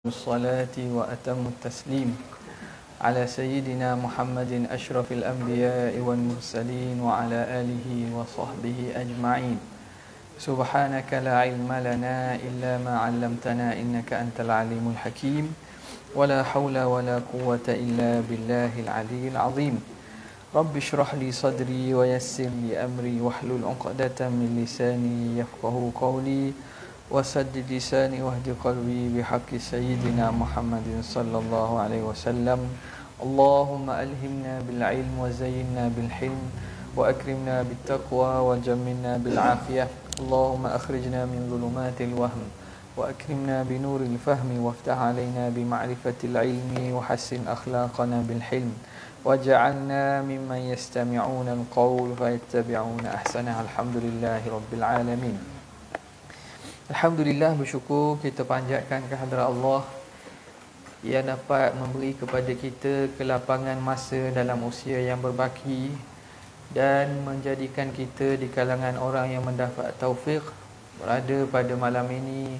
الصلاة وأتم التسليم على سيدنا محمد أشرف الأنبياء والمرسلين وعلى آله وصحبه أجمعين. سبحانك لا علم لنا إلا ما علمتنا إنك أنت العليم الحكيم ولا حول ولا قوة إلا بالله العلي العظيم. رب اشرح لي صدري ويسر لي أمري واحلل عقدة من لساني يفقه قولي وسدد لساني واهد قلبي بحق سيدنا محمد صلى الله عليه وسلم. اللهم ألهمنا بالعلم وزينا بالحلم وأكرمنا بالتقوى وجملنا بالعافية. اللهم أخرجنا من ظلمات الوهم وأكرمنا بنور الفهم وافتح علينا بمعرفة العلم وحسن أخلاقنا بالحلم وجعلنا ممن يستمعون القول فيتبعون أحسنه. الحمد لله رب العالمين. Alhamdulillah, bersyukur kita panjatkan kehadrat Allah yang dapat memberi kepada kita kelapangan masa dalam usia yang berbaki dan menjadikan kita di kalangan orang yang mendapat taufik berada pada malam ini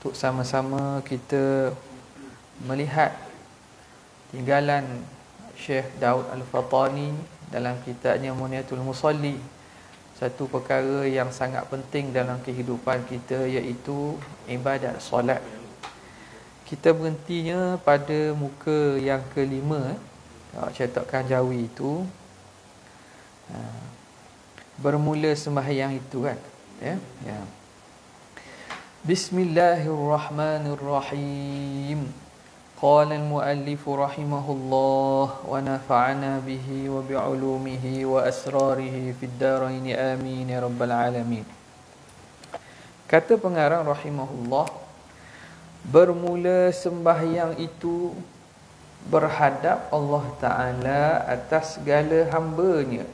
untuk sama-sama kita melihat tinggalan Syekh Daud Al-Fatani dalam kitabnya Muniyatul Musalli. Satu perkara yang sangat penting dalam kehidupan kita iaitu ibadat solat. Kita berhentinya pada muka yang kelima, cetakan Jawi itu. Bermula sembahyang itu kan. Ya. Bismillahirrahmanirrahim. قال المؤلف رحمه الله ونفعنا به وبعلومه وأسراره في الدارين آمين يا رب العالمين. Kata pengarang rahimahullah, bermula sembahyang itu berhadap Allah Ta'ala atas segala hamba-Nya,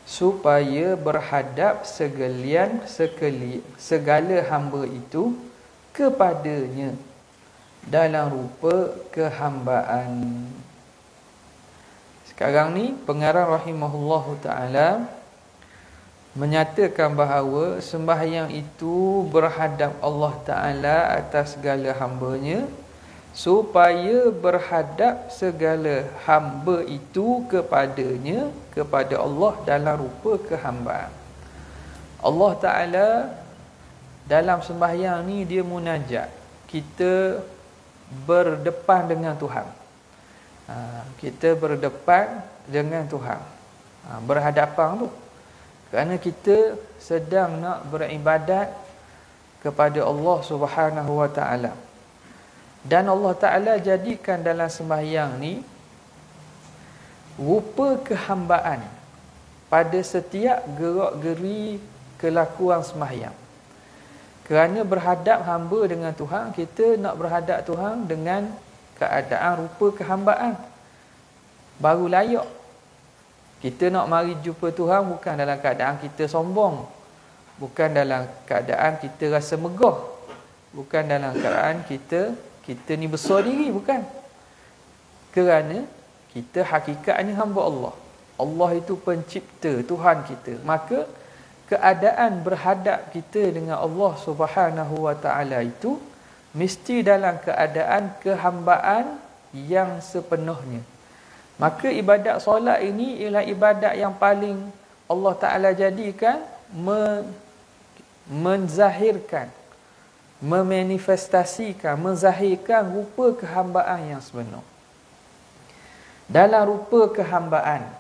supaya berhadap segala hamba itu kepadanya dalam rupa kehambaan. Sekarang ni pengarang rahimahullahu ta'ala menyatakan bahawa sembahyang itu berhadap Allah Ta'ala atas segala hamba-Nya, supaya berhadap segala hamba itu kepadanya, kepada Allah dalam rupa kehambaan. Allah Ta'ala dalam sembahyang ni dia munajat. Kita berdepan dengan Tuhan. Kita berdepan dengan Tuhan. Berhadapan tu. Kerana kita sedang nak beribadat kepada Allah Subhanahu Wa Ta'ala. Dan Allah Ta'ala jadikan dalam sembahyang ni rupa kehambaan pada setiap gerak-geri kelakuan sembahyang. Kerana berhadap hamba dengan Tuhan, kita nak berhadap Tuhan dengan keadaan rupa kehambaan. Baru layak. Kita nak mari jumpa Tuhan bukan dalam keadaan kita sombong. Bukan dalam keadaan kita rasa megah. Bukan dalam keadaan kita ni besar diri, bukan. Kerana kita hakikatnya hamba Allah. Allah itu pencipta, Tuhan kita. Maka keadaan berhadap kita dengan Allah Subhanahu Wa Ta'ala itu mesti dalam keadaan kehambaan yang sepenuhnya. Maka ibadat solat ini ialah ibadat yang paling Allah Ta'ala jadikan menzahirkan, memanifestasikan, menzahirkan rupa kehambaan yang sebenar. Dalam rupa kehambaan,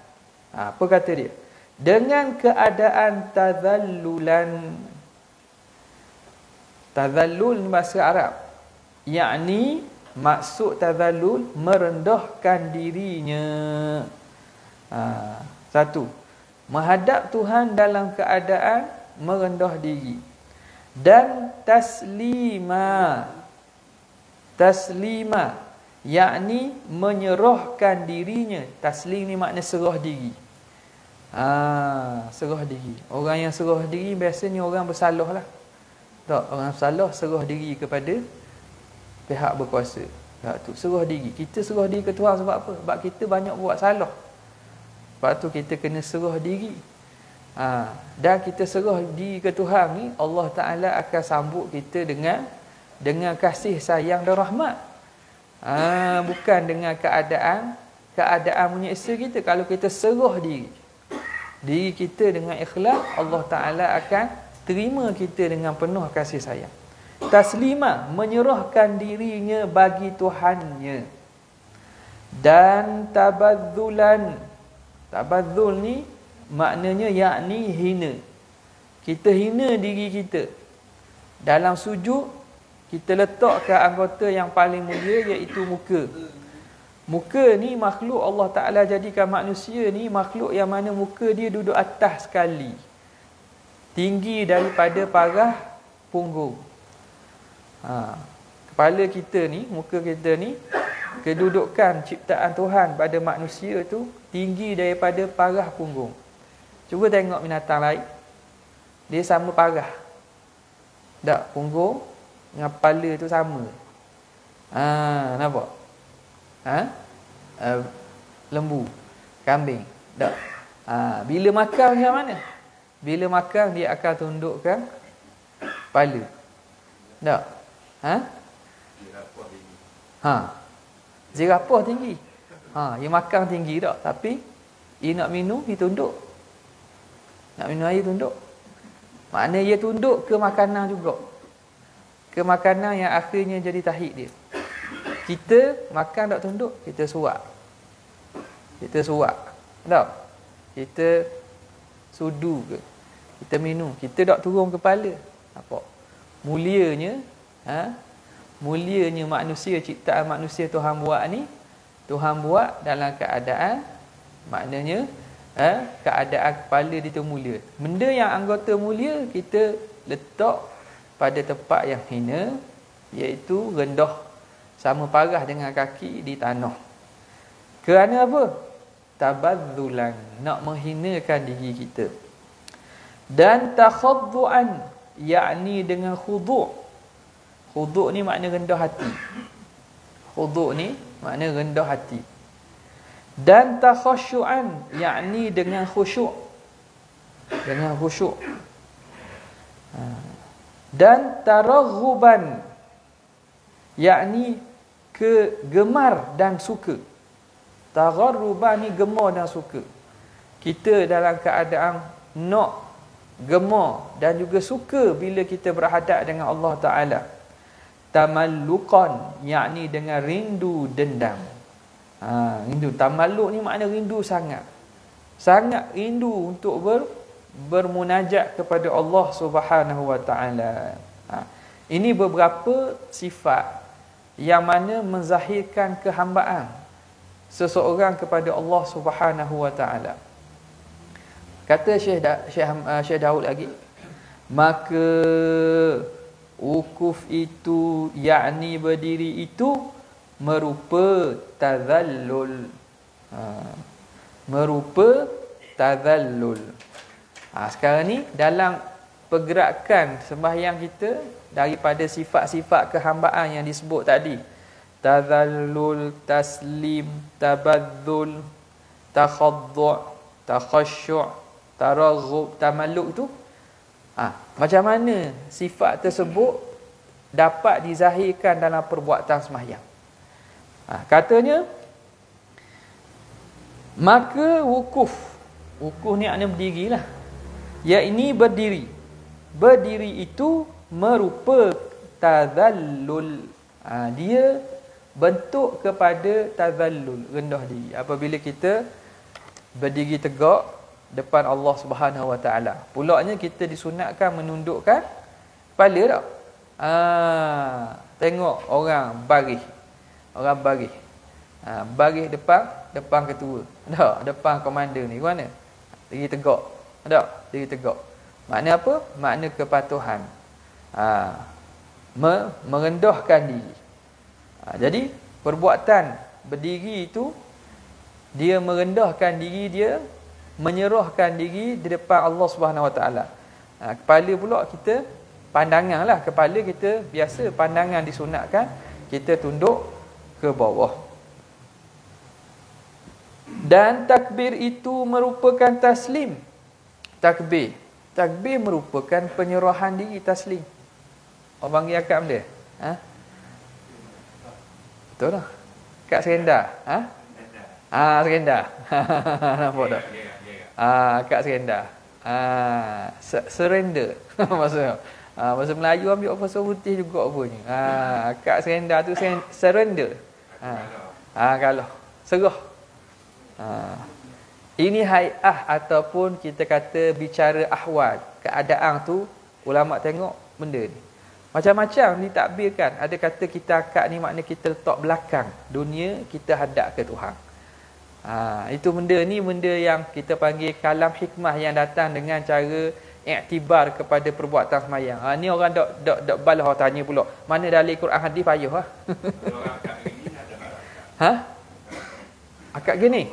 apa kata dia? Dengan keadaan tazallulan. Tazallul bahasa Arab, yakni maksud tazallul merendahkan dirinya. Satu, menghadap Tuhan dalam keadaan merendah diri. Dan taslima, yakni menyerahkan dirinya. Taslim ni makna serah diri. Serah diri. Orang yang serah diri biasanya orang bersalah lah. Tak, orang bersalah serah diri kepada pihak berkuasa. Tu serah diri. Kita serah diri ke Tuhan sebab apa? Sebab kita banyak buat salah. Sebab tu kita kena serah diri. Dan kita serah diri ke Tuhan ni, Allah Ta'ala akan sambut kita dengan dengan kasih sayang dan rahmat. Bukan dengan keadaan menyeksa kita. Kalau kita serah diri kita dengan ikhlas, Allah Ta'ala akan terima kita dengan penuh kasih sayang. Taslimah, menyerahkan dirinya bagi Tuhannya. Dan tabadzulan, tabadzul ni maknanya yakni hina. Kita hina diri kita. Dalam sujud, kita letakkan anggota yang paling mulia, iaitu muka. Muka ni makhluk Allah Ta'ala jadikan manusia ni makhluk yang mana muka dia duduk atas sekali, tinggi daripada parah punggung. Kepala kita ni, muka kita ni, kedudukan ciptaan Tuhan pada manusia tu tinggi daripada parah punggung. Cuba tengok binatang lain, dia sama parah tak? Punggung dengan kepala tu sama. Nampak? Lembu, kambing tak? Bila makan macam mana? Bila makan dia akan tundukkan kepala tak? Zirapah tinggi. Dia makan tinggi tak? Tapi dia nak minum, dia tunduk. Nak minum air, tunduk. Maknanya dia tunduk ke makanan juga, ke makanan yang akhirnya jadi tahik dia. Kita makan tak tunduk, kita suap. Kita suap tak? Kita sudu ke, kita minum, kita tak turun kepala. Nampak? Mulianya mulianya manusia, ciptaan manusia Tuhan buat ni, Tuhan buat dalam keadaan, maknanya keadaan kepala dia tu mulia. Benda yang anggota mulia kita letak pada tempat yang hina, iaitu rendah, sama parah dengan kaki di tanah. Kerana apa? Tabadzulan, nak menghinakan diri kita. Dan takhaddu'an, yakni dengan khudu'. Khudu' ni makna rendah hati. Khudu' ni makna rendah hati. Dan takhasyu'an, yakni dengan khusyuk. Dengan khusyuk. Dan taraghuban, yakni kegemar dan suka. Tagharruban ni gemar dan suka. Kita dalam keadaan nak, gemar dan juga suka bila kita berhadap dengan Allah Ta'ala. Tamalluqan, yakni dengan rindu dendam. Rindu. Tamalluk ni makna rindu sangat. Sangat rindu untuk bermunajat kepada Allah Subhanahu Wa Ta'ala. Ini beberapa sifat yang mana menzahirkan kehambaan seseorang kepada Allah Subhanahu Wa Ta'ala. Kata Syekh Daud lagi, maka wukuf itu, yakni berdiri itu, merupa tazallul. Merupa tazallul. Sekarang ni dalam pergerakan sembahyang kita, daripada sifat-sifat kehambaan yang disebut tadi, tazallul, taslim, tabadzul, takhaddu', takhasyu', taraghub, tamalluk tu, macam mana sifat tersebut dapat dizahirkan dalam perbuatan sembahyang? Katanya, maka wukuf ni makna berdirilah, yakni berdiri itu merupa tazallul. Dia bentuk kepada tazallul, rendah diri. Apabila kita berdiri tegak depan Allah Subhanahu Wa Ta'ala, pulaknya kita disunatkan menundukkan kepala tak? Tengok orang baris, baris depan ketua tak? Depan komander ni, mana? Diri tegak tak? Diri tegak. Makna apa? Makna kepatuhan, merendahkan diri. Jadi perbuatan berdiri itu, dia merendahkan diri dia, menyerahkan diri di depan Allah Subhanahu Wa Ta'ala. Kepala pula kita, pandanganlah kepala kita, biasa pandangan disunatkan kita tunduk ke bawah. Dan takbir itu merupakan taslim. Takbir merupakan penyerahan diri, taslim. Orang panggil akad benda? Ha? Betul lah. Akad serenda. Ha? Serenda. Nampak tak? Akad serenda. Surrender. Maksudnya. Bahasa Melayu ambil bahasa putih juga punya. Akad serenda tu surrender. Kalau serah. Ini hai'ah ataupun kita kata bicara ahwal. Keadaan tu ulama tengok benda ni. Macam-macam ditakbirkan. Ada kata kita akad ni makna kita letak belakang dunia, kita hadap ke Tuhan. Itu benda ni benda yang kita panggil kalam hikmah yang datang dengan cara iktibar kepada perbuatan semayang. Ni orang dok balah tanya pula. Mana dalil Quran hadis payah Akad gini.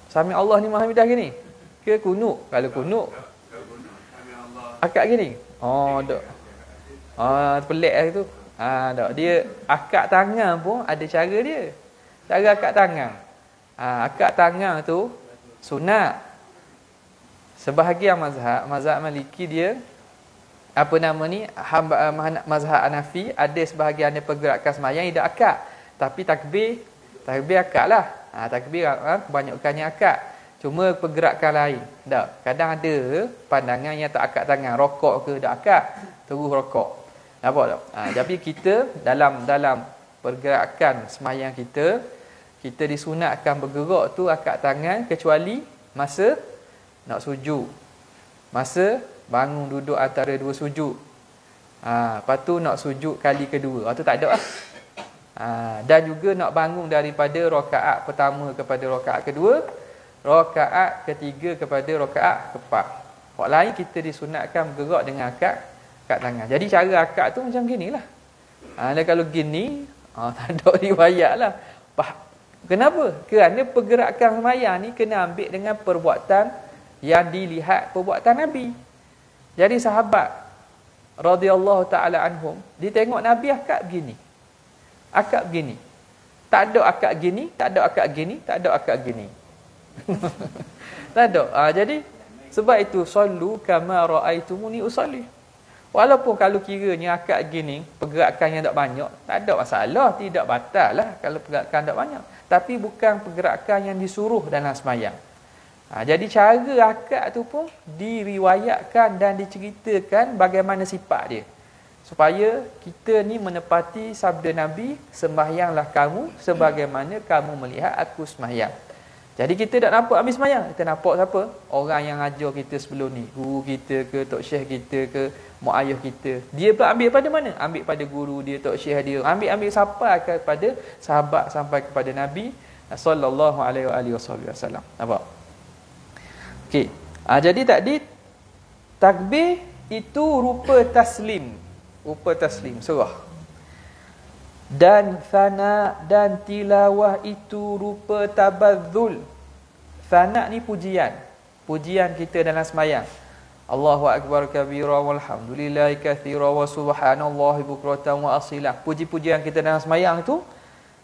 Sami Allah ni Maha Hamidah gini. Ke kunut? Kalau kunut akad gini. Dok. Pelik lah tu. Dok. Dia akad tangan pun ada cara dia. Cara akad tangan. Akad tangan tu sunat. Sebahagian mazhab Maliki dia apa nama ni, mazhab Hanafi ada sebahagian ada pergerakan semayang tidak akad. Tapi takbir akad lah. Takbir kebanyakannya akad. Cuma pergerakan lain. Tak. Kadang ada pandangan yang tak akad tangan. Rokok ke tak akad. Terus rokok. Nampak tak? Tapi kita dalam pergerakan semayang kita disunatkan bergerak tu akad tangan kecuali masa nak sujud. Masa bangun duduk antara dua sujud. Lepas tu nak sujud kali kedua. Tu tak ada lah. Dan juga nak bangun daripada rakaat pertama kepada rakaat kedua, rakaat ketiga kepada rakaat keempat. Hak lain kita disunatkan bergerak dengan akad tangan. Jadi cara akad tu macam ginilah. Dan kalau gini, tak ada riwayat lah. Kenapa? Kerana pergerakan semayang ni kena ambil dengan perbuatan yang dilihat perbuatan Nabi. Jadi sahabat radhiyallahu ta'ala anhum, dia tengok Nabi akad begini. Akad begini. Tak ada akad gini, tak ada akad gini, tak ada akad gini. Tak ada. Jadi sebab itu sallu kama raaitumuni usalli. Walaupun kalau kiranya akad gini, pergerakan yang tak banyak, tak ada masalah, tidak batal lah kalau pergerakan tak banyak. Tapi bukan pergerakan yang disuruh dalam semayang. Jadi cara akad tu pun diriwayatkan dan diceritakan bagaimana sifat dia. Supaya kita ni menepati sabda Nabi, sembahyanglah kamu sebagaimana kamu melihat aku sembahyang. Jadi kita tak nampak habis sembahyang. Kita nampak siapa? Orang yang ajar kita sebelum ni. Guru kita ke, tok syekh kita ke, mak ayah kita. Dia pula ambil pada mana? Ambil pada guru dia, tok syekh dia. Ambil sampai kepada sahabat, sampai kepada Nabi sallallahu alaihi wasallam. Nampak? Okey. Jadi tadi takbir itu rupa taslim. Rupa taslim, serah. Dan thana dan tilawah itu rupa tabadzul. Thana ni pujian. Pujian kita dalam semayang. Allahu akbar kabira walhamdulillahi katsira wa subhanallahi bukratan wa asila. Puji-pujian kita dalam semayang itu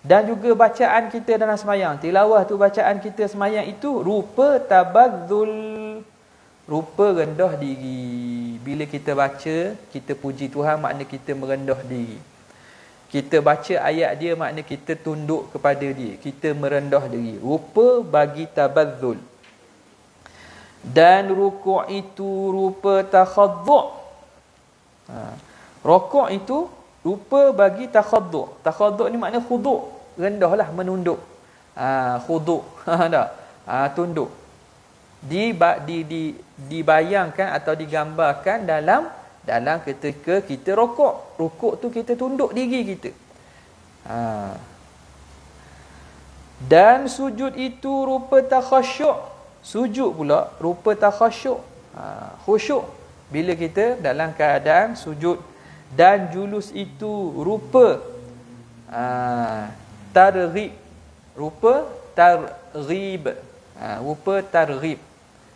dan juga bacaan kita dalam semayang. Tilawah tu bacaan kita semayang itu rupa tabadzul. Rupa rendah diri. Bila kita baca, kita puji Tuhan, makna kita merendah diri. Kita baca ayat dia, makna kita tunduk kepada dia. Kita merendah diri. Rupa bagi tabadzul. Dan rukuk itu rupa takhaddu'. Rukuk itu rupa bagi takhaddu'. Takhaddu' ni makna khuduk. Rendahlah, menunduk. Khuduk. Tunduk. Dibayangkan atau digambarkan dalam ketika kita rukuk. Rukuk tu kita tunduk diri kita. Dan sujud itu rupa takhasyuk. Sujud pula rupa takhasyuk. Khusyuk bila kita dalam keadaan sujud. Dan julus itu rupa targhib. Rupa targhib. Rupa targhib.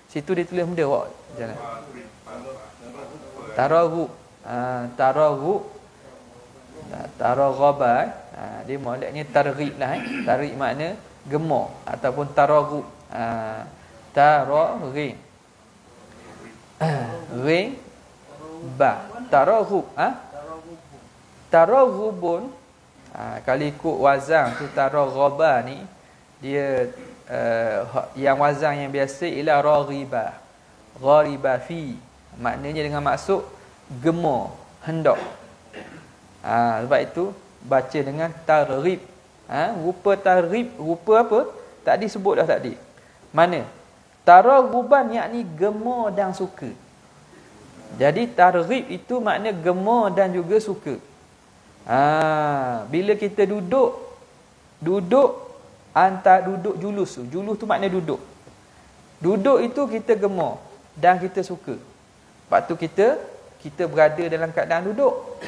Situ dia tulis benda awak jalan. Taraghub. Taraghaba. Dia moleknya targhib lah. Targhib makna gemar ataupun taraghub. Taraghib. Ring ba. Taraghub. Taraghubun, kalau ikut wazan tu taraghaba ni, dia yang wazan yang biasa ialah raghiba. Ghariba fi. Maknanya dengan maksud gemar, hendak. Sebab itu baca dengan targhib. Rupa targhib, rupa apa? Tadi sebut dah tadi. Mana? Taraghuban yakni gemar dan suka. Jadi targhib itu makna gemar dan juga suka. Bila kita duduk antara duduk julus tu makna duduk. Duduk itu kita gemar dan kita suka. Sebab tu kita berada dalam keadaan duduk.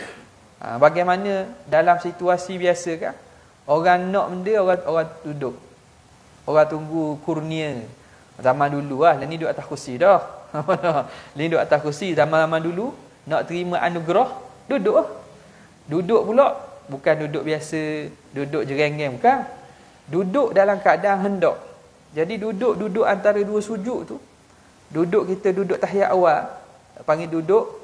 Bagaimana dalam situasi biasa kan? Orang nak benda, orang duduk. Orang tunggu kurnia. Zaman dulu lah, ni duduk atas kursi dah. Ni duduk atas kursi zaman-zaman dulu, nak terima anugerah, duduk lah. Duduk pula, bukan duduk biasa, duduk jerengeng, bukan. Duduk dalam keadaan hendak. Jadi duduk antara dua sujud tu, kita duduk tahiyat awal, panggil duduk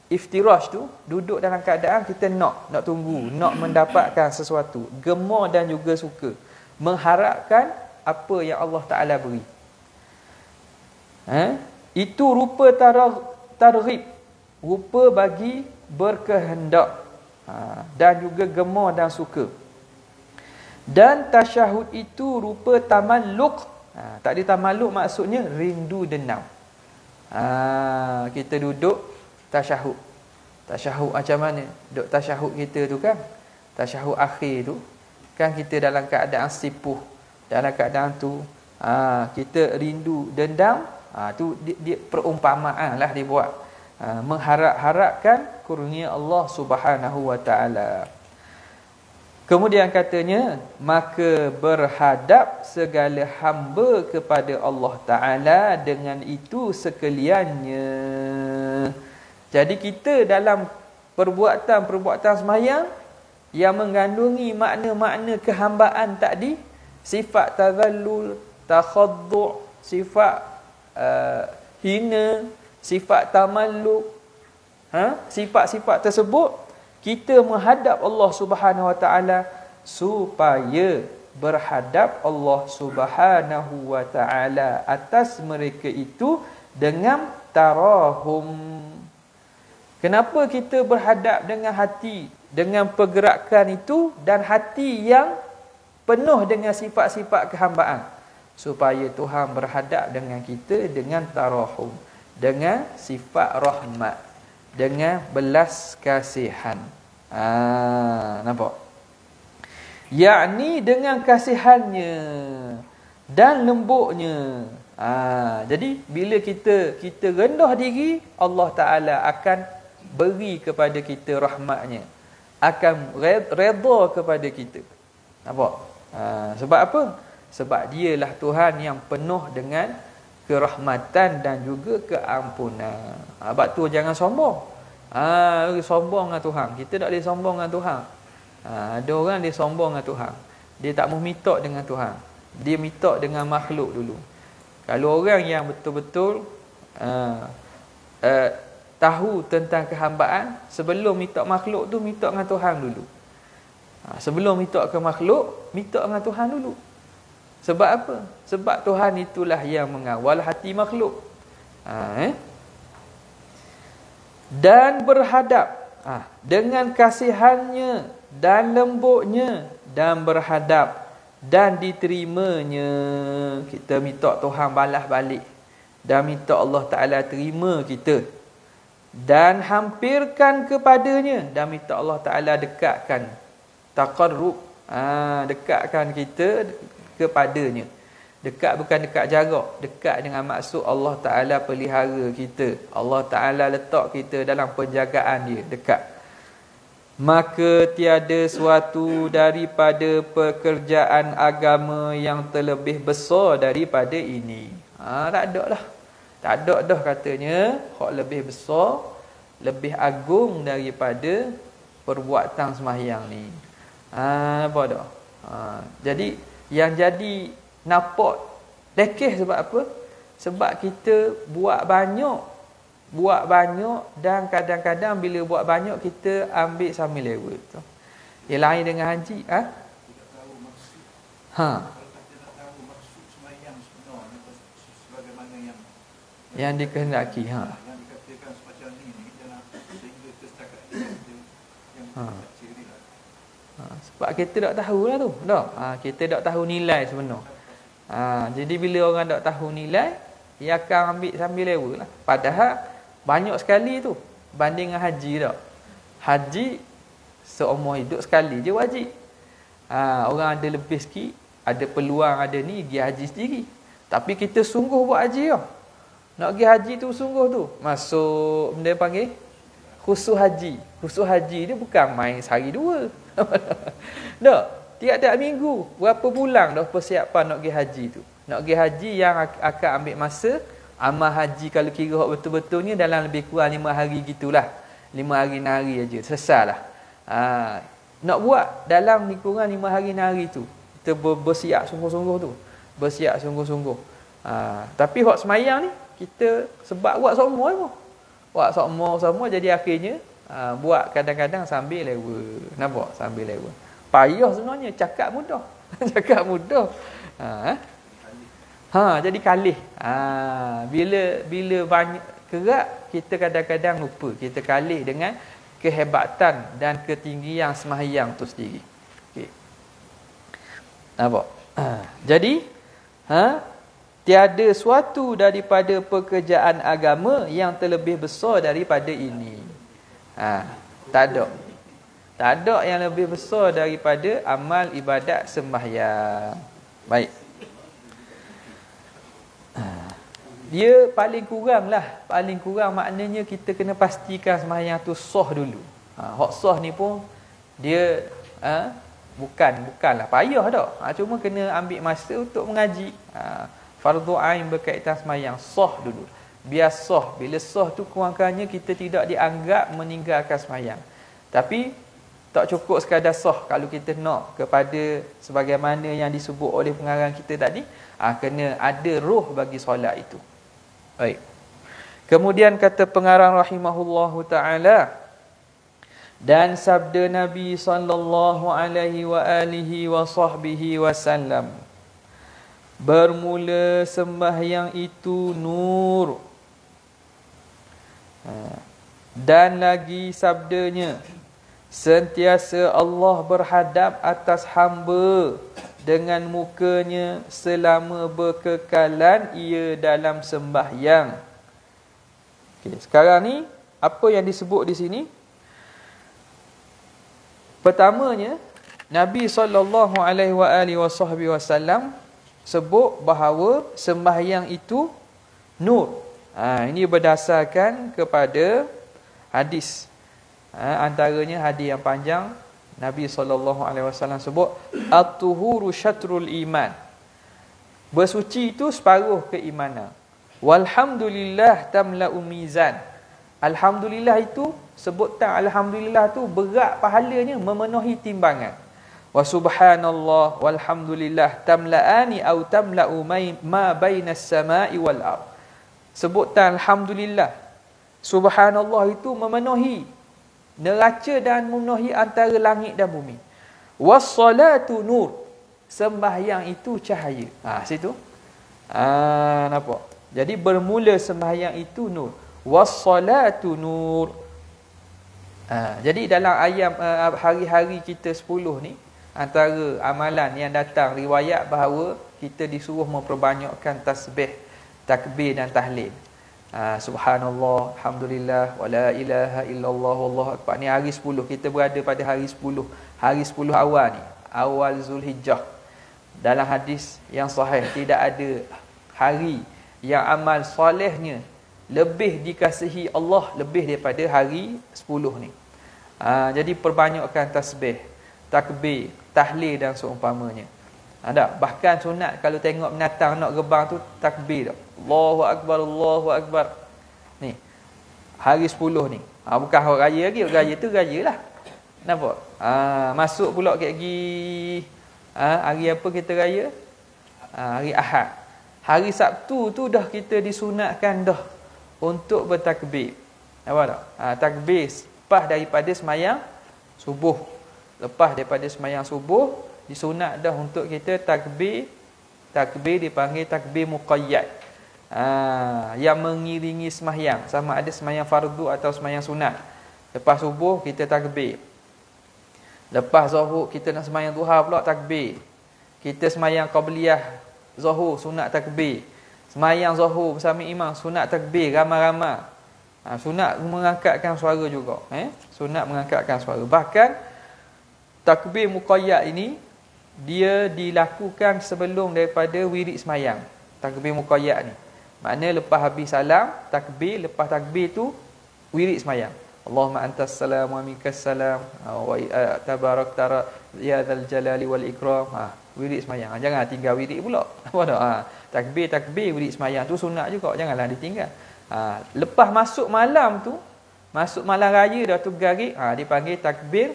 iftirash tu, duduk dalam keadaan kita nak tunggu, nak mendapatkan sesuatu, gemar dan juga suka, mengharapkan apa yang Allah Ta'ala beri. Itu rupa targhib, rupa bagi berkehendak, dan juga gemar dan suka. Dan tasyahud itu rupa tamalluk. Tadi tamalluk maksudnya rindu dendam. Kita duduk tasyahud. Tasyahud macam mana? Duduk tasyahud kita tu kan, tasyahud akhir tu kan, kita dalam keadaan sipuh. Dalam keadaan tu kita rindu dendam. Tu dia perumpamaan lah dia buat. Mengharap-harapkan kurnia Allah Subhanahu wa ta'ala. Kemudian katanya, maka berhadap segala hamba kepada Allah Ta'ala dengan itu sekaliannya. Jadi kita dalam perbuatan sembahyang yang mengandungi makna-makna kehambaan tadi, sifat tazallul, takhaddu', sifat hina, sifat tamalluk, sifat-sifat tersebut, kita menghadap Allah Subhanahu wa ta'ala supaya berhadap Allah Subhanahu wa ta'ala atas mereka itu dengan tarahum. Kenapa kita berhadap dengan hati, dengan pergerakan itu, dan hati yang penuh dengan sifat-sifat kehambaan? Supaya Tuhan berhadap dengan kita dengan tarahum, dengan sifat rahmat, dengan belas kasihan. Nampak? Yakni dengan kasihannya dan lembutnya. Jadi bila kita rendah diri, Allah Ta'ala akan beri kepada kita rahmatnya, akan redha kepada kita. Nampak? Sebab apa? Sebab dialah Tuhan yang penuh dengan kerahmatan dan juga keampunan. Sebab tu jangan sombong. Sombong dengan Tuhan. Kita tak boleh sombong dengan Tuhan. Ada orang dia sombong dengan Tuhan. Dia tak mau minta dengan Tuhan. Dia minta dengan makhluk dulu. Kalau orang yang betul-betul tahu tentang kehambaan, sebelum minta makhluk tu, minta dengan Tuhan dulu. Sebelum minta ke makhluk, minta dengan Tuhan dulu. Sebab apa? Sebab Tuhan itulah yang mengawal hati makhluk. Dan berhadap dengan kasihannya dan lembutnya, dan berhadap dan diterimanya. Kita minta Tuhan balas balik, dan minta Allah Ta'ala terima kita, dan hampirkan kepadanya, dan minta Allah Ta'ala dekatkan, taqarrub, dekatkan kita kepadanya. Dekat bukan dekat jarak, dekat dengan maksud Allah Ta'ala pelihara kita, Allah Ta'ala letak kita dalam penjagaan dia, dekat. Maka tiada suatu daripada pekerjaan agama yang terlebih besar daripada ini. Tak ada lah. Tak ada dah katanya hak lebih besar, lebih agung daripada perbuatan sembahyang ni. Apa dah? Jadi yang jadi nampak lekeh sebab apa? Sebab kita buat banyak buat banyak, dan kadang-kadang bila buat banyak kita ambil sambil lewat tu. Yang lain dengan haji, yang dikehendaki, sebab kita tak tahulah tu, tak? Kita tak tahu nilai sebenar. Jadi bila orang tak tahu nilai, dia akan ambil sambil lewat lah. Padahal banyak sekali tu banding dengan haji tak. Haji seumur hidup sekali je wajib. Orang ada lebih sikit, ada peluang ada ni, pergi haji sendiri. Tapi kita sungguh buat haji tau. Nak pergi haji tu sungguh tu. Masuk benda panggil khusus haji. Khusus haji dia bukan main sehari dua. Tak, tiap-tiap minggu, berapa bulan dah persiapan nak pergi haji tu. Nak pergi haji yang akan ambil masa, amal haji kalau kira betul-betulnya dalam lebih kurang 5 hari gitulah. 5 hari 6 hari aja, selesailah. Nak buat dalam lebih kurang 5 hari 6 hari tu, kita bersiap sungguh-sungguh tu. Bersiap sungguh-sungguh. Tapi hak semayang ni, kita sebab buat semua pun. Buat semua jadi akhirnya buat kadang-kadang sambil lewat. Nampak? Sambil lewat. Payah sebenarnya, cakap mudah. Cakap mudah. Jadi kalih. Bila banyak kerak, kita kadang-kadang lupa. Kita kalih dengan kehebatan dan ketinggian sembahyang tu sendiri. Okey. Nampak? Jadi, tiada suatu daripada pekerjaan agama yang terlebih besar daripada ini. Tak ada. Tak ada yang lebih besar daripada amal ibadat sembahyang. Baik. Dia paling kurang lah. Paling kurang maknanya kita kena pastikan sembahyang tu sah dulu. Hak sah ni pun dia bukanlah payah tak. Cuma kena ambil masa untuk mengaji. Fardu ain berkaitan sembahyang sah dulu. Biar sah. Bila sah tu kurang-kurangnya kita tidak dianggap meninggalkan sembahyang. Tapi tak cukup sekadar sah. Kalau kita nak kepada sebagaimana yang disebut oleh pengarang kita tadi, kena ada roh bagi solat itu. Baik. Kemudian kata pengarang rahimahullahu taala, dan sabda Nabi sallallahu alaihi wa alihi wa sahbihi wasallam, bermula sembahyang itu nur. Dan lagi sabdanya, sentiasa Allah berhadap atas hamba dengan mukanya selama berkekalan ia dalam sembahyang. Okay, sekarang ni apa yang disebut di sini? Pertamanya, Nabi SAW sebut bahawa sembahyang itu nur. Ini berdasarkan kepada hadis. Antaranya hadis yang panjang, Nabi SAW sebut at-tuhuru syatrul iman. Bersuci itu separuh keimanan. Walhamdulillah tamla'u mizan. Alhamdulillah itu, sebutan alhamdulillah tu berat pahalanya, memenuhi timbangan. Wa subhanallah walhamdulillah tamla'ani au tamla'u ma bainas sama'i wal ard. Sebutan alhamdulillah, subhanallah itu memenuhi neraca dan memenuhi antara langit dan bumi. Was-salatu nur. Sembahyang itu cahaya. Situ. Nampak? Jadi bermula sembahyang itu nur. Was-salatu nur. Jadi dalam hari-hari kita 10 ni, antara amalan yang datang riwayat bahawa kita disuruh memperbanyakkan tasbih, takbir dan tahlil. Subhanallah, alhamdulillah, wala ilaha illallah, wallahu akbar. Ni hari 10, kita berada pada hari 10. Hari 10 awal ni, awal Zulhijjah. Dalam hadis yang sahih, tidak ada hari yang amal solehnya lebih dikasihi Allah lebih daripada hari 10 ni. Jadi perbanyakkan tasbih, takbir, tahlil dan seumpamanya. Bahkan sunat kalau tengok binatang nak gebang tu takbir. Allahu akbar, Allahu akbar. Ni. Hari 10 ni. Bukan hari raya lagi, raya tu rayalah. Nampak? Masuk pula lagi hari apa kita raya? Hari Ahad. Hari Sabtu tu dah kita disunatkan dah untuk bertakbir. Nampak tak? Takbir lepas daripada semayang subuh. Lepas daripada semayang subuh, disunat dah untuk kita takbir. Takbir dipanggil takbir muqayyad. Yang mengiringi semayang, sama ada semayang fardu atau semayang sunat. Lepas subuh kita takbir. Lepas zuhur kita nak semayang duha pula takbir. Kita semayang qabliyah zuhur sunat takbir. Semayang zuhur bersama imam sunat takbir ramai-ramai. Sunat mengangkatkan suara juga. Sunat mengangkatkan suara. Bahkan takbir muqayyad ini dia dilakukan sebelum daripada wirid semayang. Takbir muqayyad ni. Maknanya lepas habis salam, takbir, lepas takbir tu wirid semayang. Allahumma antas salam wa minkas salam wa tabarakta ya dzal jalali wal ikram. Wirid semayang. Jangan tinggal wirid pula. Apa dah? Takbir wirid semayang tu sunat juga, janganlah ditinggal. Lepas masuk malam tu, masuk malam raya dah tu garik, dipanggil takbir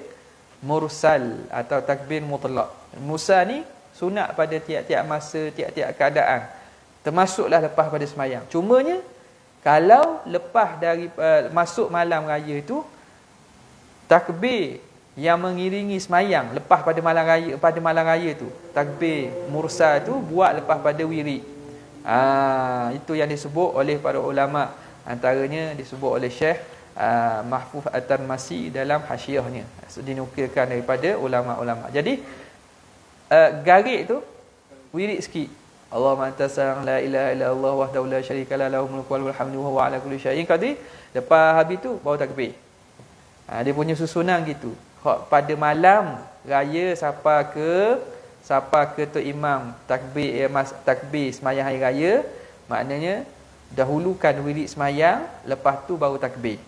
mursal atau takbir mutlak. Mursal ni sunat pada tiap-tiap masa, tiap-tiap keadaan. Termasuklah lepas pada semayang. Cumanya kalau lepas dari masuk malam raya tu, takbir yang mengiringi semayang lepas pada malam raya tu, takbir mursal tu buat lepas pada wirid. Itu yang disebut oleh para ulama, antaranya disebut oleh Syekh Mahfuz At-Tarmasi dalam hasyiahnya, dinukilkan daripada ulama-ulama. Jadi garik tu wirid sikit. Allahumma antas salam la ilaha illallah wahdahu la syarika lahu lahul mulku wa lahul hamdu wa huwa ala kulli syai'in qadir. Lepas habis tu baru takbir. Dia punya susunan gitu. Pada malam raya siapa ke tu imam takbir semayang hari raya, maknanya dahulukan wirid semayang, lepas tu baru takbir.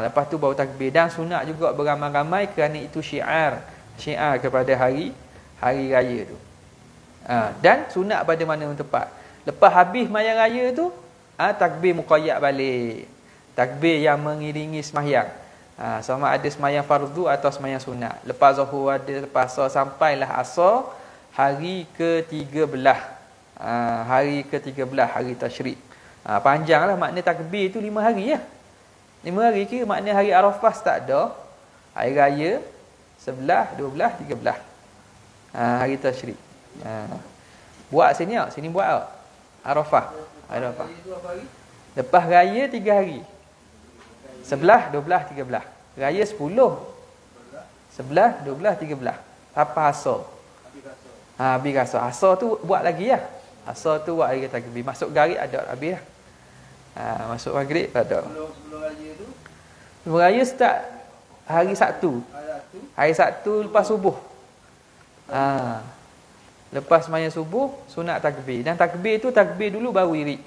Lepas tu baru takbir. Dan sunat juga beramai-ramai kerana itu syiar kepada hari raya tu. Dan sunat pada mana yang tepat. Lepas habis semayang raya tu, takbir muqayyad balik. Takbir yang mengiringi semayang. Sama ada semayang fardu atau semayang sunat. Lepas zuhur ada, lepas asar, sampailah asar hari ke-13. Hari ke-13, hari tasyrik. Panjanglah, makna takbir tu 5 hari ya. 5 hari ke makna hari Arafah tak ada. Hari raya 11, 12, 13. Hari tasyrik. Buat sini tak? Sini buat tak? Arafah. Lepas raya 3 hari. 11, 12, 13. Raya 10. 11, 12, 13. Apa asar? Habis asar. Asar tu buat lagi ya. Asar tu buat lagi takbir. Masuk garik ada habis lah. Masuk maghrib ada. Sebelum raya tu? Sebelum raya start hari Sabtu. Hari Sabtu lepas subuh. Lepas semayang subuh sunat takbir. Dan takbir tu takbir dulu baru wirid.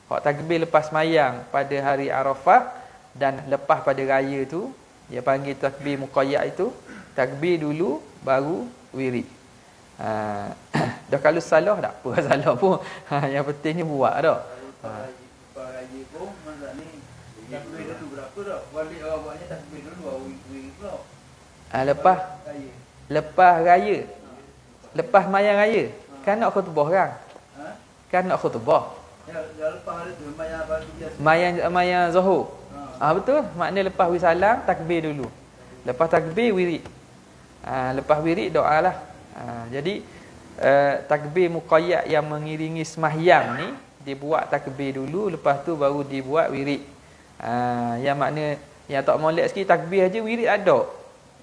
Kalau takbir lepas semayang pada hari Arafah dan lepas pada raya tu, dia panggil takbir muqayyad itu, takbir dulu baru wirid. Dah kalau salah tak apa, salah pun. Yang pentingnya buat dah. Lepas raya pun masa ni takbir dulu berapa dah? Balik orang buatnya takbir dulu baru wirid pula. Lepas raya. Lepas semayang raya. Kan nak khutbah kan? Kan nak khutbah. Ya, lepas hari tu semayang fardu biasa. Semayang zuhur. Betul. Maknanya lepas wisalam takbir dulu. Lepas takbir wirid. Lepas wirid doa lah. Jadi takbir muqayyad yang mengiringi semahyang ni dibuat takbir dulu, lepas tu baru dibuat wirid. Yang makna yang tak molek sikit, takbir aja wirid ada.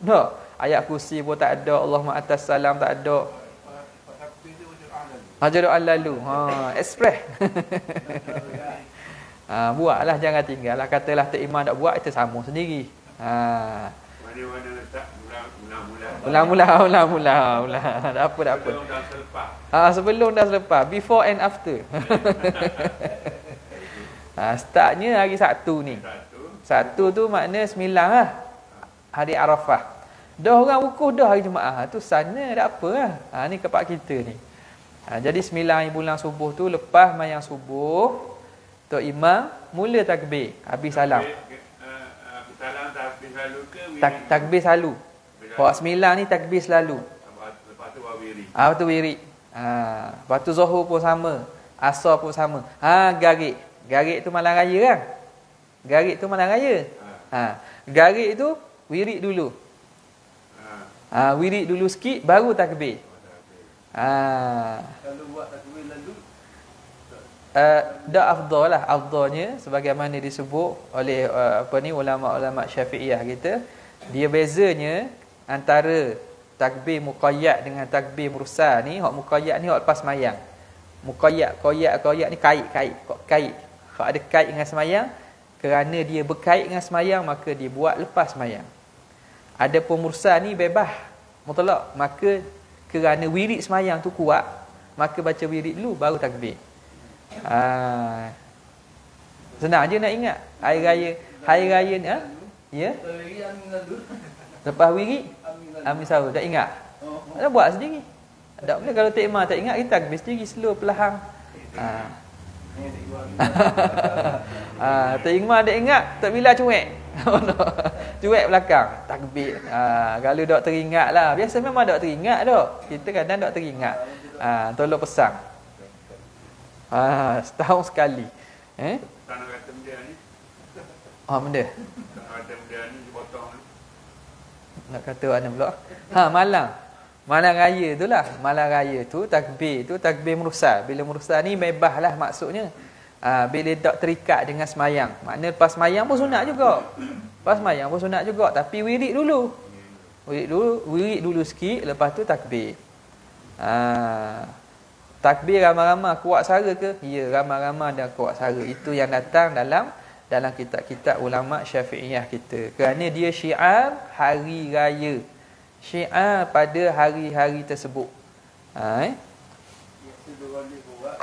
Tak? Ayat kursi pun tak ada, Allahumma atas salam tak ada. Hajarul alalu. Express. Buatlah, jangan tinggal lah. Katalah Tok Imam tak buat, kita sama sendiri. Mana-mana letak mula-mula. Mula-mula. Tak apa. Sebelum dan selepas. Before and after. Startnya hari Sabtu ni. Sabtu tu makna 9 lah. Hari Arafah. Dah orang wukuf dah hari Jumaat. Tu sana tak apa lah. Ni kepak kita ni. Jadi 9 bulan subuh tu, lepas mayang subuh, Tok Imam mula takbir. Habis salam. Takbir selalu. Kalau 9 ni takbir selalu. Lepas tu baru wirid. Lepas tu wirid. Lepas tu zuhur pun sama. Asar pun sama. Garik. Garik tu malam raya kan? Garik tu malam raya. Garik tu wirid dulu. Wirid dulu sikit baru takbir. Kalau buat takbir lalu dah afdal lah. Afdalnya sebagaimana disebut oleh ulama-ulama Syafi'iyah kita, dia bezanya antara takbir muqayyad dengan takbir mursal ni. Hak muqayyad ni hak lepas sembahyang. Muqayyad ni kait. Hak ada kait dengan sembahyang, kerana dia berkait dengan sembahyang maka dia buat lepas sembahyang. Adapun mursal ni bebas mutlak, maka kerana wirid sembahyang tu kuat, maka baca wirid dulu baru takbir. Senang je nak ingat. Hari raya ni ya. Lepas wirid amin sahur dah ingat. Dah buat sendiri. Tak boleh kalau tak imam tak ingat, kita takbir sendiri slow perlahan. Tak imam tak ingat, tak bila cuek. Cuek belakang takbir. Kalau dok teringat lah. Biasa memang dok teringat dok. Kita kadang dok teringat. Tolong pesang. Setahun sekali. Tak nak kata benda ni. Benda. Tak nak kata benda ni dipotong ni. Nak kata mana pula? Malam raya tu lah. Malam raya tu takbir mursal. Bila mursal ni bebas lah maksudnya. Bila tak terikat dengan semayang. Maknanya lepas semayang pun sunat juga. Lepas semayang pun sunat juga. Tapi wirid dulu. Wirid dulu sikit. Lepas tu takbir. Takbir ramai-ramai kuat suara ke? Ya, ramai-ramai dan kuat suara. Itu yang datang dalam kitab-kitab ulama Syafi'iyah kita. Kerana dia syiar hari raya. Syiar pada hari-hari tersebut. biasa boleh buat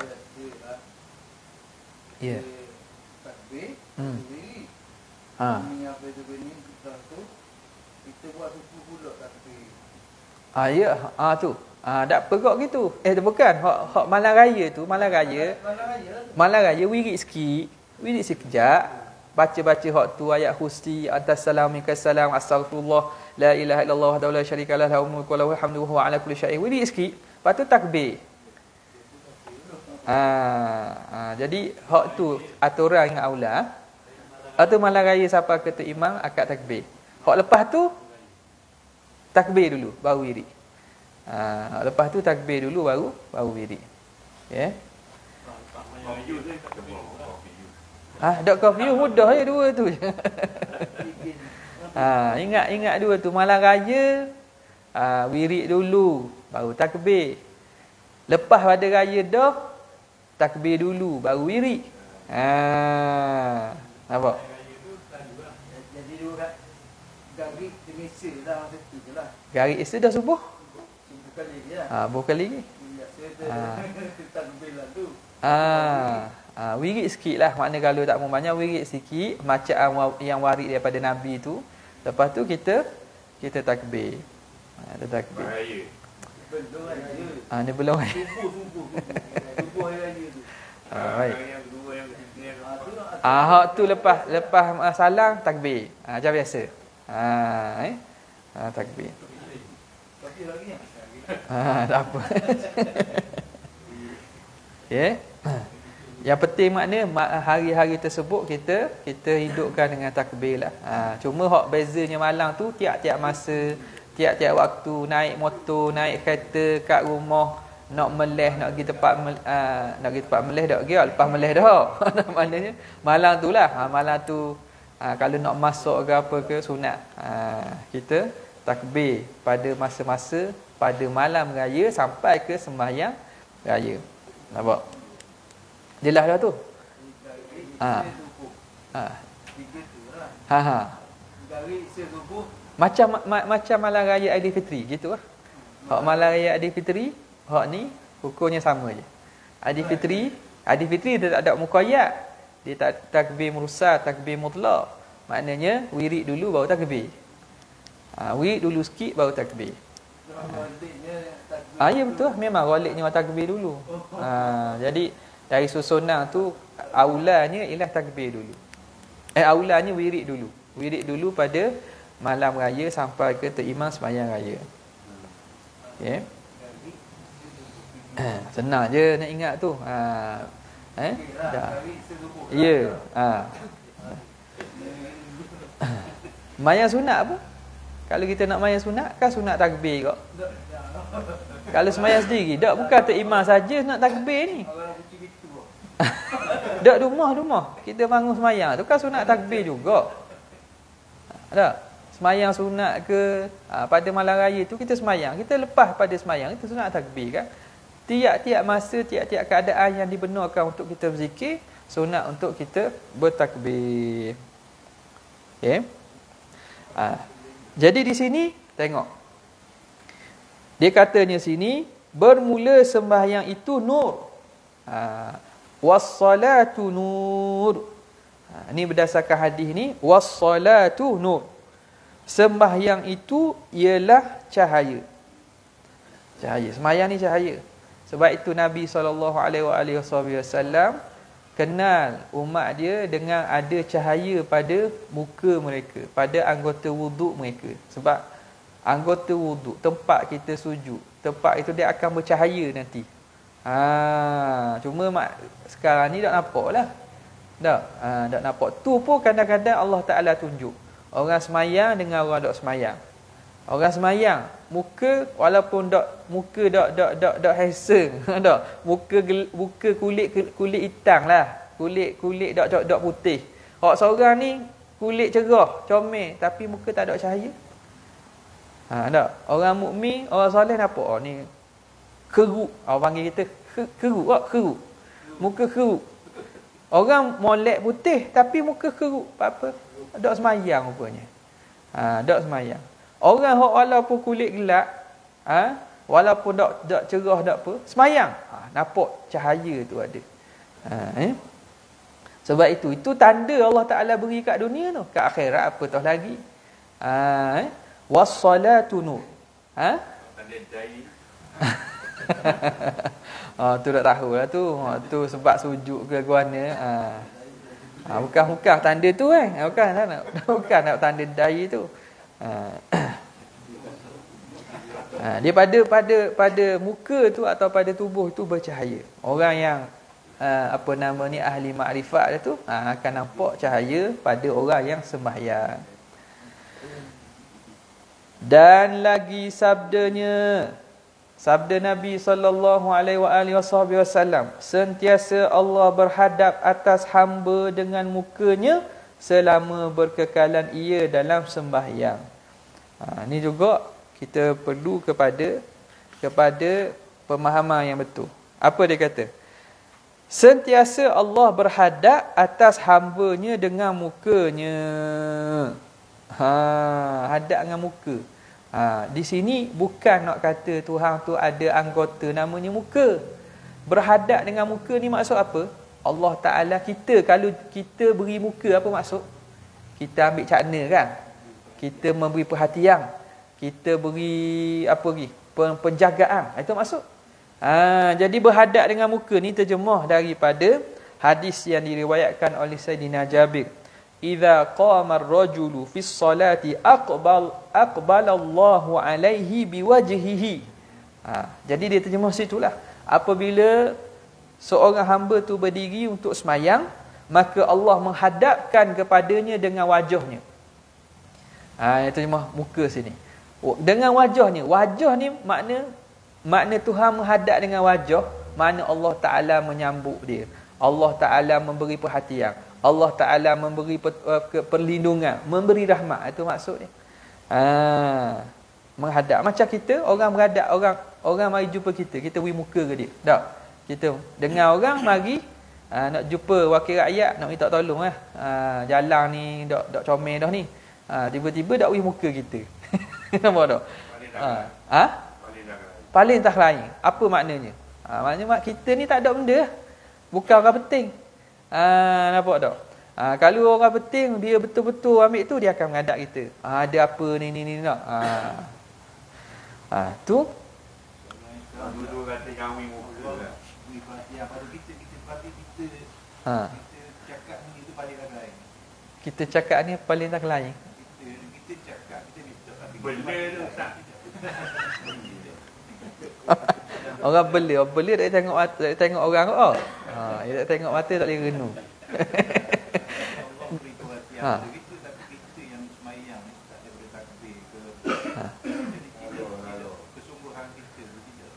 Ya. takbir. Wirid. Ni apa tu ni kita tu kita buat suku pula takbir. Ya, tu. Tak pergok gitu. Bukan. Hak malam raya tu, malam raya wirid sikit. Wirid sekejap. Baca-baca hak tu ayat kursi, antassalam minkasalam, astaghfirullah, la ilaha illallah wahdahu la syarika lah, lahul mulku wa lahul hamdu wa huwa ala kulli syai'in. Wirid sikit. Lepas tu takbir. Jadi hak tu aturan dengan aula. Atau malam raya siapa kata imam akad takbir. Hak lepas tu takbir dulu baru wirid. Lepas tu takbir dulu baru wirid. Ya. Dok confuse mudah je dua tu. Ingat dua tu. Malam raya wirid dulu baru takbir. Lepas pada raya dah takbir dulu baru wirid. Nampak? Jadi dua garik semesa dah mesti jelah. Garik isi dah subuh. Kali je lah. Bukan kali ni. Takbir lah tu. Wirid sikit lah. Maknanya kalau tak mau banyak, wirid sikit. Macam yang warid daripada Nabi tu. Lepas tu kita takbir. Kita takbir. Belum raya. Ni belum. Subuh hari raya tu. Baik. Yang kedua, yang ketiga, yang keempat. Hak tu lepas salam takbir. Macam biasa. Takbir. Tapi lagi ni. Tak apa. Ya. Yang penting maknanya hari-hari tersebut kita hidupkan dengan takbir lah. Cuma hak bezanya malam tu tiap-tiap masa, tiap-tiap waktu naik motor, naik kereta kat rumah, nak meleh, nak pergi tempat meleh dak kira lepas meleh dah. Maknanya malam tu lah. Malam tu kalau nak masuk ke apa ke sunat. Kita takbir pada masa-masa pada malam raya sampai ke sembahyang raya. Nampak? Jelas dah tu? Macam malam raya Aidilfitri gitu lah. Hak malam raya Aidilfitri, hak ni hukumnya sama je. Aidilfitri dia tak ada muqayyad. Dia tak takbir mursal, takbir mutlak. Maknanya wirid dulu baru takbir. Wirid dulu sikit baru takbir. Ya betul, memang ghaliknya takbir dulu. Jadi dari susunan tu aulanya ialah takbir dulu. Aulanya wirid dulu. Wirid dulu pada malam raya sampai ke terimam sembahyang raya. Okey. Senang je nak ingat tu. Dah. Ya. Sembahyang sunat apa? Kalau kita nak sembahyang sunat, kan sunat takbir kok. Kalau sembahyang sendiri, tak bukan tok imam saja nak takbir ni. Dak rumah. Kita bangun sembahyang tu kan sunat takbir juga. Tak? Sembahyang sunat ke pada malam raya tu kita sembahyang. Kita lepas pada sembahyang itu sunat takbir kan. Tiap-tiap masa, tiap-tiap keadaan yang dibenarkan untuk kita berzikir, sunat untuk kita bertakbir. Okey. Jadi di sini tengok. Dia katanya sini bermula sembahyang itu nur. Was-salatu nur. Ini berdasarkan hadis ni, was-salatu nur. Sembahyang itu ialah cahaya. Cahaya. Sembahyang ni cahaya. Sebab itu Nabi SAW kenal umat dia dengan ada cahaya pada muka mereka, pada anggota wuduk mereka. Sebab anggota wuduk, tempat kita sujud, tempat itu dia akan bercahaya nanti. Cuma sekarang ni tak nampak lah. Tak nampak. Tu pun kadang-kadang Allah Ta'ala tunjuk. Orang semayang dengan orang tak semayang. Orang semayang, muka walaupun muka handsome, muka kulit hitam lah. Kulit dok putih. Orang seorang ni kulit cerah, comel tapi muka tak ada cahaya. Tak. Orang mukmin, orang soleh nampak ni keruk. Orang panggil kita keruk. Muka keruk. Orang molek putih tapi muka keruk. Apa? Dak semayang rupanya. Dak semayang. Orang walaupun kulit gelap, walaupun dak cerah dak apa, semayang. Nampak cahaya tu ada. Sebab itu tanda Allah Taala beri kat dunia tu, kat akhirat apa tah lagi. Was-salatu nur. Tanda jari. Tu tak tahulah tu. Tu sebab sujud ke guana. Bukan tanda tu bukan nak tanda dai tu. Dia pada muka tu atau pada tubuh tu bercahaya. Orang yang ahli makrifat tu akan nampak cahaya pada orang yang sembahyang. Dan lagi sabda Nabi SAW, sentiasa Allah berhadap atas hamba dengan mukanya selama berkekalan ia dalam sembahyang. Ini juga kita perlu kepada pemahaman yang betul. Apa dia kata? Sentiasa Allah berhadap atas hamba-Nya dengan mukanya. Hadap dengan muka. Di sini bukan nak kata Tuhan tu ada anggota namanya muka. Berhadap dengan muka ni maksud apa? Allah Ta'ala kalau kita beri muka, apa maksud? Kita ambil cakna kan? Kita memberi perhatian. Kita beri penjagaan. Itu maksud. Jadi berhadap dengan muka ni terjemah daripada hadis yang diriwayatkan oleh Sayyidina Jabir. Idza qama ar-rajulu fi as-salati aqbalallahu alaihi biwajhihi. Jadi dia terjemah situlah. Apabila seorang hamba tu berdiri untuk semayang, maka Allah menghadapkan kepadanya dengan wajahnya. Yang terjemah muka sini. Dengan wajahnya. Wajah ni makna Tuhan menghadap dengan wajah, makna Allah Ta'ala menyambut dia. Allah Ta'ala memberi perhatian. Allah Ta'ala memberi perlindungan, memberi rahmat. Itu maksud dia. Menghadap. Macam kita, orang berhadap, orang mari jumpa kita beri muka ke dia. Tak. Kita dengar orang mari nak jumpa wakil rakyat, nak minta tolong lah. Jalan ni dak comel dah ni. Tiba-tiba dak beri muka kita. Nampak tak? Paling tak lain. Apa maknanya? Maknanya kita ni tak ada benda. Bukan orang penting. Nampak tak? Kalau orang penting, dia betul-betul ambil tu, dia akan menghadap kita. Ada apa ni nak. Tu. Dulu kata kami muka lah. Cakap ni itu paling tak lain. Kita cakap ni paling tak lain. Kita cakap, kita minta. Benda tu tak. Orang bela dia tengok orang Dia tak tengok mata tak boleh renung. Allah beri perhatian Ha. begitu, tapi kita yang semayang ni tak ada bertakbir ke. Ha. Jadi tidak kesungguhan kita tidak.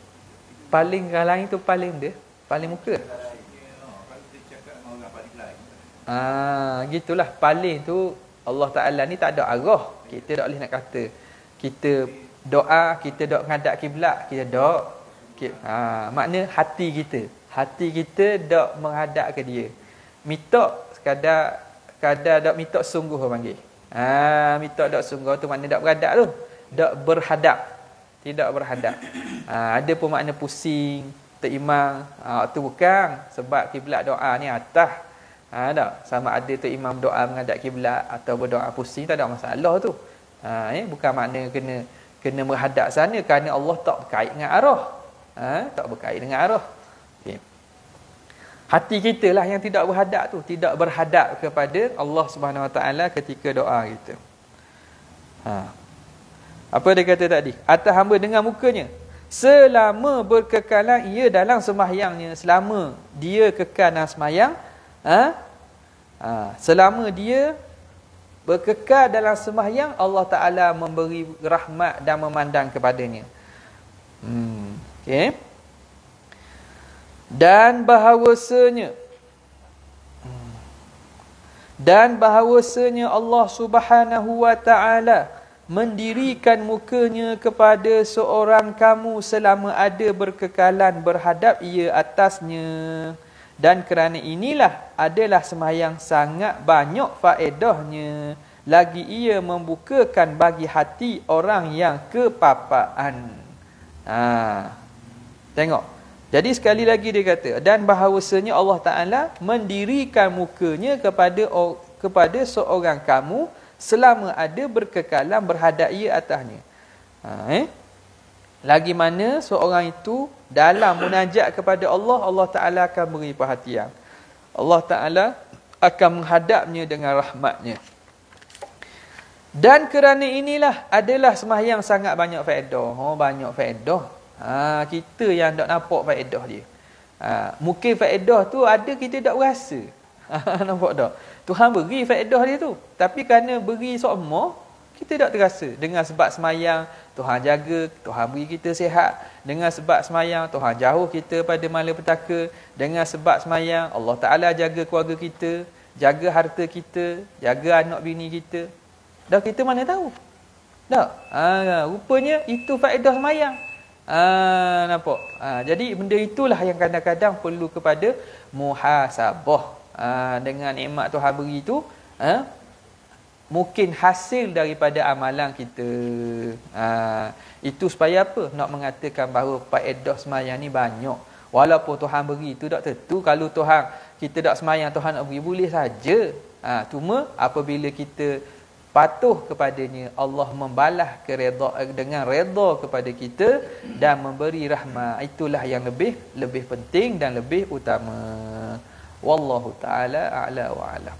Paling kalang itu paling dia, paling muka. Kalau kita cakap dengan orang paling lain. Gitulah paling tu Allah Taala ni tak ada arah. Kita tak boleh nak kata. Kita doa, kita dok ngadap kiblat, kita dok makna hati kita dok menghadap ke dia. Mitok sekadar dok mitok sungguh orang panggil. Mitok dok sungguh tu makna dok beradab tu. Dok berhadap. Tidak berhadap. Ada pun makna pusing, terimang. Tu bukan sebab kiblat doa ni atas. Tak? Sama ada tu imam doa menghadap kiblat atau berdoa pusing, tak ada masalah tu. Bukan makna kena menghadap sana kerana Allah tak berkait dengan arah. Tak berkait dengan arah. Okay. Hati kita lah yang tidak berhadap tu, tidak berhadap kepada Allah Subhanahu Wa Taala ketika doa kita. Apa dia kata tadi? Atas hamba dengan mukanya selama berkekalan ia dalam sembahyangnya, selama dia kekal dalam sembahyang, selama dia berkekal dalam sembahyang, Allah Ta'ala memberi rahmat dan memandang kepadanya. Okay. Dan bahawasanya Allah Subhanahu Wa Ta'ala mendirikan mukanya kepada seorang kamu selama ada berkekalan berhadap ia atasnya. Dan kerana inilah adalah sembahyang sangat banyak faedahnya, lagi ia membukakan bagi hati orang yang kepapaan. Tengok. Jadi sekali lagi dia kata, dan bahawasanya Allah Ta'ala mendirikan mukanya kepada seorang kamu selama ada berkekalan berhadap ia atasnya. Lagi mana seorang itu dalam munajat kepada Allah, Allah Ta'ala akan beri perhatian. Allah Ta'ala akan menghadapnya dengan rahmatnya. Dan kerana inilah adalah sembahyang sangat banyak faedah. Banyak faedah. Kita yang tak nampak faedah dia. Mungkin faedah tu ada kita tak berasa. Nampak tak? Tuhan beri faedah dia tu. Tapi kerana beri semua, kita tak terasa. Dengan sebab semayang, Tuhan jaga, Tuhan beri kita sihat. Dengan sebab semayang, Tuhan jauh kita pada malapetaka. Dengan sebab semayang, Allah Ta'ala jaga keluarga kita, jaga harta kita, jaga anak bini kita. Dah kita mana tahu? Tak? Rupanya itu faedah semayang. Nampak? Jadi benda itulah yang kadang-kadang perlu kepada muhasabah. Dengan nikmat Tuhan beri tu, mungkin hasil daripada amalan kita. Itu supaya apa? Nak mengatakan bahawa faedah semayang ni banyak. Walaupun Tuhan beri itu tak tentu. Kalau Tuhan kita tak semayang, Tuhan nak beri, boleh saja. Cuma apabila kita patuh kepadanya, Allah membalas dengan redha kepada kita dan memberi rahmat. Itulah yang lebih penting dan lebih utama. Wallahu ta'ala a'la wa a'lam.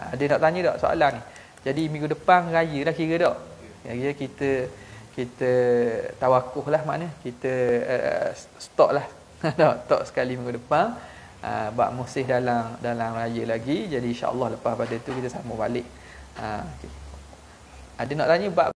Ada nak tanya tak soalan ni? Jadi minggu depan raya dah kira tak? Kira kita tawakuh lah, makna kita stok lah. Stok sekali minggu depan. Bab musim dalam raya lagi. Jadi insya-Allah lepas pada tu kita sambung balik. Okay. Ada nak tanya bab